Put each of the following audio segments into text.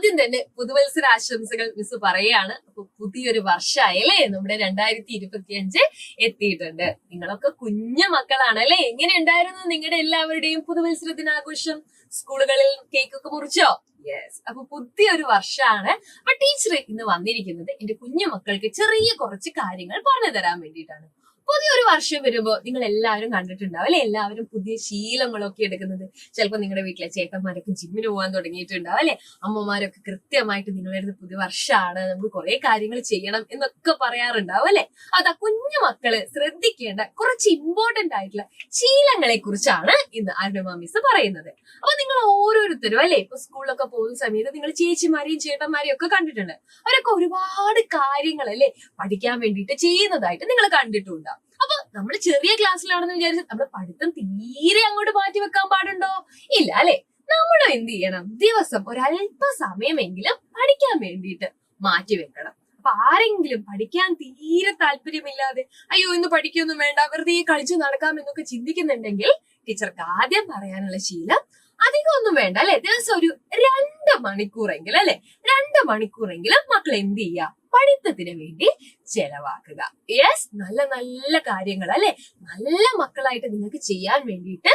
ആദ്യം തന്നെ പുതുവത്സരാശംസകൾ മിസ് പറയാണ്. അപ്പൊ പുതിയൊരു വർഷമായി അല്ലേ, നമ്മുടെ 2025 എത്തിയിട്ടുണ്ട്. നിങ്ങളൊക്കെ കുഞ്ഞു മക്കളാണ് അല്ലെ. എങ്ങനെ ഉണ്ടായിരുന്നു നിങ്ങളുടെ എല്ലാവരുടെയും പുതുവത്സര ദിനാഘോഷം? സ്കൂളുകളിൽ കേക്കൊക്കെ മുറിച്ചോ? യെസ്. അപ്പൊ പുതിയൊരു വർഷമാണ്. അപ്പൊ ടീച്ചർ ഇന്ന് വന്നിരിക്കുന്നത് എന്റെ കുഞ്ഞു മക്കൾക്ക് ചെറിയ കുറച്ച് കാര്യങ്ങൾ പറഞ്ഞു തരാൻ വേണ്ടിയിട്ടാണ്. പുതിയൊരു വർഷം വരുമ്പോ നിങ്ങൾ എല്ലാവരും കണ്ടിട്ടുണ്ടാവും അല്ലെ, എല്ലാവരും പുതിയ ശീലങ്ങളൊക്കെ എടുക്കുന്നത്. ചിലപ്പോൾ നിങ്ങളുടെ വീട്ടിലെ ചേട്ടന്മാരൊക്കെ ജിമ്മിന് പോകാൻ തുടങ്ങിയിട്ടുണ്ടാവും അല്ലെ. അമ്മമാരൊക്കെ കൃത്യമായിട്ട് നിങ്ങളുടെ അടുത്ത് പുതിയ വർഷമാണ്, നമുക്ക് കുറെ കാര്യങ്ങൾ ചെയ്യണം എന്നൊക്കെ പറയാറുണ്ടാവും അല്ലെ. അതാ കുഞ്ഞു മക്കള് ശ്രദ്ധിക്കേണ്ട കുറച്ച് ഇമ്പോർട്ടന്റ് ആയിട്ടുള്ള ശീലങ്ങളെ കുറിച്ചാണ് ഇന്ന് അരുണിമ മിസ് പറയുന്നത്. അപ്പൊ നിങ്ങൾ ഓരോരുത്തരും അല്ലെ, ഇപ്പൊ സ്കൂളിലൊക്കെ പോകുന്ന സമയത്ത് നിങ്ങൾ ചേച്ചിമാരെയും ചേട്ടന്മാരെയും ഒക്കെ കണ്ടിട്ടുണ്ട്. അവരൊക്കെ ഒരുപാട് കാര്യങ്ങൾ അല്ലെ പഠിക്കാൻ വേണ്ടിയിട്ട് ചെയ്യുന്നതായിട്ട് നിങ്ങൾ കണ്ടിട്ടുണ്ടാവും. അപ്പൊ നമ്മൾ ചെറിയ ക്ലാസ്സിലാണെന്ന് വിചാരിച്ച് നമ്മൾ പഠിത്തം തീരെ അങ്ങോട്ട് മാറ്റി വെക്കാൻ പാടുണ്ടോ? ഇല്ല അല്ലെ. നമ്മളും എന്ത് ചെയ്യണം, ദിവസം ഒരല്പ സമയമെങ്കിലും പഠിക്കാൻ വേണ്ടിയിട്ട് മാറ്റി വെക്കണം. അപ്പൊ ആരെങ്കിലും പഠിക്കാൻ തീരെ താല്പര്യമില്ലാതെ അയ്യോ ഇന്ന് പഠിക്കൊന്നും വേണ്ട വെറുതെ കളിച്ചു നടക്കാം എന്നൊക്കെ ചിന്തിക്കുന്നുണ്ടെങ്കിൽ ടീച്ചർക്ക് ആദ്യം പറയാനുള്ള ശീലം അധികം ഒന്നും വേണ്ട അല്ലെ. ദിവസം ഒരു 2 മണിക്കൂറെങ്കിലും അല്ലെ, 2 മണിക്കൂറെങ്കിലും മക്കൾ എന്ത് ചെയ്യുക, പഠിത്തത്തിന് വേണ്ടി ചെലവാക്കുക. യെസ്, നല്ല നല്ല കാര്യങ്ങൾ അല്ലെ, നല്ല മക്കളായിട്ട് നിങ്ങൾക്ക് ചെയ്യാൻ വേണ്ടിയിട്ട്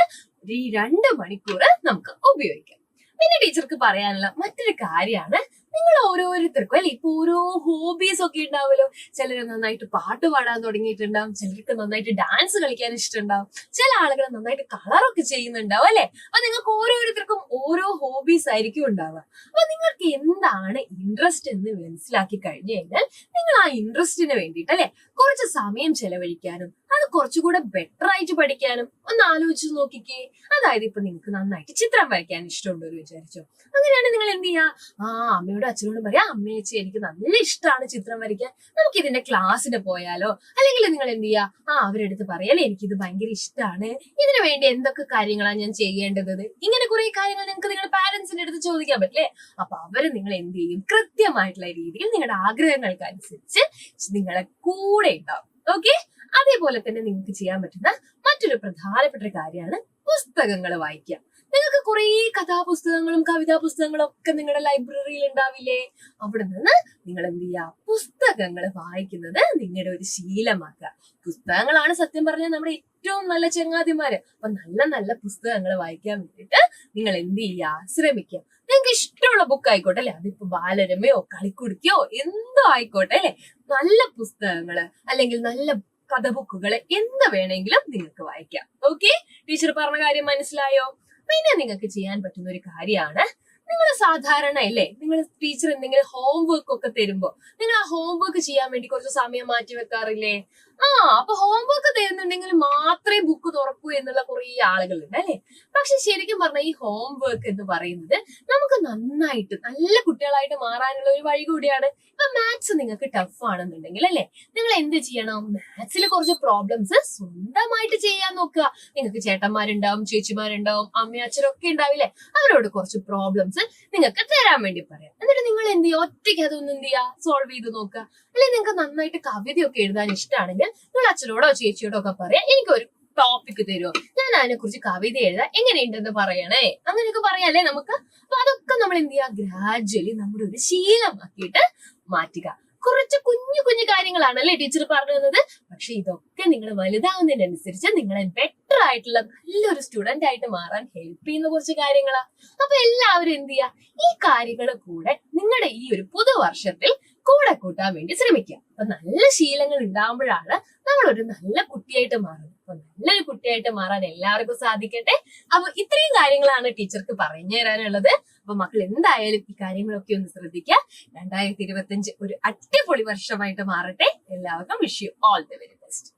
ഈ 2 മണിക്കൂർ നമുക്ക് ഉപയോഗിക്കാം. പിന്നെ ടീച്ചർക്ക് പറയാനുള്ള മറ്റൊരു കാര്യമാണ്, നിങ്ങൾ ഓരോരുത്തർക്കും അല്ലെ ഇപ്പൊ ഓരോ ഹോബീസ് ഒക്കെ ഉണ്ടാവുമല്ലോ. ചിലര് നന്നായിട്ട് പാട്ട് പാടാൻ തുടങ്ങിയിട്ടുണ്ടാവും, ചിലർക്ക് നന്നായിട്ട് ഡാൻസ് കളിക്കാൻ ഇഷ്ടമുണ്ടാവും, ചില ആളുകൾ നന്നായിട്ട് കളറൊക്കെ ചെയ്യുന്നുണ്ടാവും അല്ലെ. അപ്പൊ നിങ്ങൾക്ക് ഓരോരുത്തർക്കും ഓരോ ഹോബീസ് ആയിരിക്കും ഉണ്ടാവുക. അപ്പൊ നിങ്ങൾക്ക് എന്താണ് ഇൻട്രസ്റ്റ് എന്ന് മനസ്സിലാക്കി കഴിഞ്ഞു കഴിഞ്ഞാൽ നിങ്ങൾ ആ ഇൻട്രസ്റ്റിന് വേണ്ടിയിട്ട് അല്ലെ കുറച്ച് സമയം ചെലവഴിക്കാനും അത് കുറച്ചുകൂടെ ബെറ്റർ ആയിട്ട് പഠിക്കാനും ഒന്ന് ആലോചിച്ച് നോക്കിക്കേ. അതായത് ഇപ്പൊ നിങ്ങൾക്ക് നന്നായിട്ട് ചിത്രം വരയ്ക്കാൻ ഇഷ്ടമുണ്ടോ എന്ന് വിചാരിച്ചോ. അങ്ങനെയാണെങ്കിൽ നിങ്ങൾ എന്ത് ചെയ്യാ, അമ്മയോടും അച്ഛനോടും പറയാം, അമ്മയേച്ചി എനിക്ക് നല്ല ഇഷ്ടമാണ് ചിത്രം വരയ്ക്കാൻ, നമുക്ക് ഇതിന്റെ ക്ലാസ്സിന് പോയാലോ. അല്ലെങ്കിൽ നിങ്ങൾ എന്ത് ചെയ്യാ, അവരെടുത്ത് പറയാലേ എനിക്കിത് ഭയങ്കര ഇഷ്ടമാണ്, ഇതിനു വേണ്ടി എന്തൊക്കെ കാര്യങ്ങളാണ് ഞാൻ ചെയ്യേണ്ടത്. ഇങ്ങനെ കുറെ കാര്യങ്ങൾ നിങ്ങൾക്ക് നിങ്ങളുടെ പാരന്റ്സിന്റെ അടുത്ത് ചോദിക്കാൻ പറ്റില്ലേ. അപ്പൊ അവര് നിങ്ങൾ എന്ത് ചെയ്യും, കൃത്യമായിട്ടുള്ള രീതിയിൽ നിങ്ങളുടെ ആഗ്രഹങ്ങൾക്ക് അനുസരിച്ച് നിങ്ങളെ കൂടെ ഉണ്ടാവും. ഓക്കെ. അതേപോലെ തന്നെ നിങ്ങൾക്ക് ചെയ്യാൻ പറ്റുന്ന മറ്റൊരു പ്രധാനപ്പെട്ട കാര്യമാണ് പുസ്തകങ്ങൾ വായിക്കുക. നിങ്ങൾക്ക് കുറെ കഥാപുസ്തകങ്ങളും കവിതാ പുസ്തകങ്ങളും ഒക്കെ നിങ്ങളുടെ ലൈബ്രറിയിൽ ഉണ്ടാവില്ലേ. അവിടെ നിന്ന് നിങ്ങൾ എന്ത് ചെയ്യുക, പുസ്തകങ്ങൾ വായിക്കുന്നത് നിങ്ങളുടെ ഒരു ശീലമാക്കുക. പുസ്തകങ്ങളാണ് സത്യം പറഞ്ഞാൽ നമ്മുടെ ഏറ്റവും നല്ല ചങ്ങാതിമാര്. അപ്പൊ നല്ല നല്ല പുസ്തകങ്ങൾ വായിക്കാൻ വേണ്ടിയിട്ട് നിങ്ങൾ എന്ത് ചെയ്യുക, ശ്രമിക്കുക. നിങ്ങൾക്ക് ഇഷ്ടമുള്ള ബുക്ക് ആയിക്കോട്ടെ അല്ലെ, അതിപ്പോ ബാലരമയോ കളിക്കുടുക്കയോ എന്തോ ആയിക്കോട്ടെ അല്ലെ, നല്ല പുസ്തകങ്ങള് അല്ലെങ്കിൽ നല്ല കഥ ബുക്കുകള് എന്ത് വേണമെങ്കിലും നിങ്ങൾക്ക് വായിക്കാം. ഓക്കെ, ടീച്ചർ പറഞ്ഞ കാര്യം മനസ്സിലായോ? പിന്നെ നിങ്ങൾക്ക് ചെയ്യാൻ പറ്റുന്ന ഒരു കാര്യമാണ്, നിങ്ങൾ സാധാരണ അല്ലേ നിങ്ങൾ ടീച്ചർ എന്തെങ്കിലും ഹോംവർക്ക് ഒക്കെ തരുമ്പോ നിങ്ങൾ ആ ഹോംവർക്ക് ചെയ്യാൻ വേണ്ടി കുറച്ച് സമയം മാറ്റി വെക്കാറില്ലേ. അപ്പൊ ഹോംവർക്ക് തരുന്നുണ്ടെങ്കിൽ മാത്രമേ ബുക്ക് തുറക്കൂ എന്നുള്ള കുറെ ആളുകളുണ്ട് അല്ലെ. പക്ഷെ ശരിക്കും പറഞ്ഞാൽ ഈ ഹോംവർക്ക് എന്ന് പറയുന്നത് നമുക്ക് നന്നായിട്ട് നല്ല കുട്ടികളായിട്ട് മാറാനുള്ള ഒരു വഴി കൂടിയാണ്. ഇപ്പൊ മാത്സ് നിങ്ങൾക്ക് ടഫ് ആണെന്നുണ്ടെങ്കിൽ അല്ലെ, നിങ്ങൾ എന്ത് ചെയ്യണം, മാത്സിൽ കുറച്ച് പ്രോബ്ലംസ് സ്വന്തമായിട്ട് ചെയ്യാൻ നോക്കുക. നിങ്ങൾക്ക് ചേട്ടന്മാരുണ്ടാവും, ചേച്ചിമാരുണ്ടാവും, അമ്മയും അച്ഛനൊക്കെ ഉണ്ടാവില്ലേ, അവരോട് കുറച്ച് പ്രോബ്ലംസ് നിങ്ങൾക്ക് തരാൻ വേണ്ടി പറയാം. എന്നിട്ട് നിങ്ങൾ എന്ത് ചെയ്യുക, ഒറ്റയ്ക്ക് അതൊന്നും എന്ത് ചെയ്യുക, സോൾവ് ചെയ്ത് നോക്കുക. അല്ലെങ്കിൽ നിങ്ങൾക്ക് നന്നായിട്ട് കവിതയൊക്കെ എഴുതാൻ ഇഷ്ടമാണെങ്കിൽ നിങ്ങൾ അച്ഛനോടോ ചേച്ചിയോടോ ഒക്കെ പറയാം, എനിക്കൊരു ടോപ്പിക് തരുമോ, ഞാൻ അതിനെ കുറിച്ച് കവിത എഴുതാൻ എങ്ങനെയുണ്ടെന്ന് പറയണേ, അങ്ങനെയൊക്കെ പറയാല്ലേ നമുക്ക്. അപ്പൊ അതൊക്കെ നമ്മൾ എന്ത് ചെയ്യുക, ഗ്രാജ്വലി നമ്മുടെ ഒരു ശീലമാക്കിയിട്ട് മാറ്റുക. കുറച്ച് കുഞ്ഞു കുഞ്ഞു കാര്യങ്ങളാണ് അല്ലെ ടീച്ചർ പറഞ്ഞു തന്നത്. പക്ഷെ ഇതൊക്കെ നിങ്ങൾ വലുതാവുന്നതിനനുസരിച്ച് നിങ്ങളെ ബെറ്റർ ആയിട്ടുള്ള നല്ലൊരു സ്റ്റുഡന്റ് ആയിട്ട് മാറാൻ ഹെൽപ്പ് ചെയ്യുന്ന കുറച്ച് കാര്യങ്ങളാ. അപ്പൊ എല്ലാവരും എന്ത് ചെയ്യാ, ഈ കാര്യങ്ങൾ കൂടെ നിങ്ങളുടെ ഈ ഒരു പുതുവർഷത്തിൽ കൂടെ കൂട്ടാൻ വേണ്ടി ശ്രമിക്കുക. അപ്പൊ നല്ല ശീലങ്ങൾ ഉണ്ടാകുമ്പോഴാണ് നമ്മൾ ഒരു നല്ല കുട്ടിയായിട്ട് മാറുന്നത്. അപ്പൊ നല്ലൊരു കുട്ടിയായിട്ട് മാറാൻ എല്ലാവർക്കും സാധിക്കട്ടെ. അപ്പൊ ഇത്രയും കാര്യങ്ങളാണ് ടീച്ചർക്ക് പറഞ്ഞു തരാനുള്ളത്. അപ്പൊ മക്കൾ എന്തായാലും ഈ കാര്യങ്ങളൊക്കെ ഒന്ന് ശ്രദ്ധിക്കുക. 2025 ഒരു അടിപൊളി വർഷമായിട്ട് മാറട്ടെ. എല്ലാവർക്കും wish you all the very best.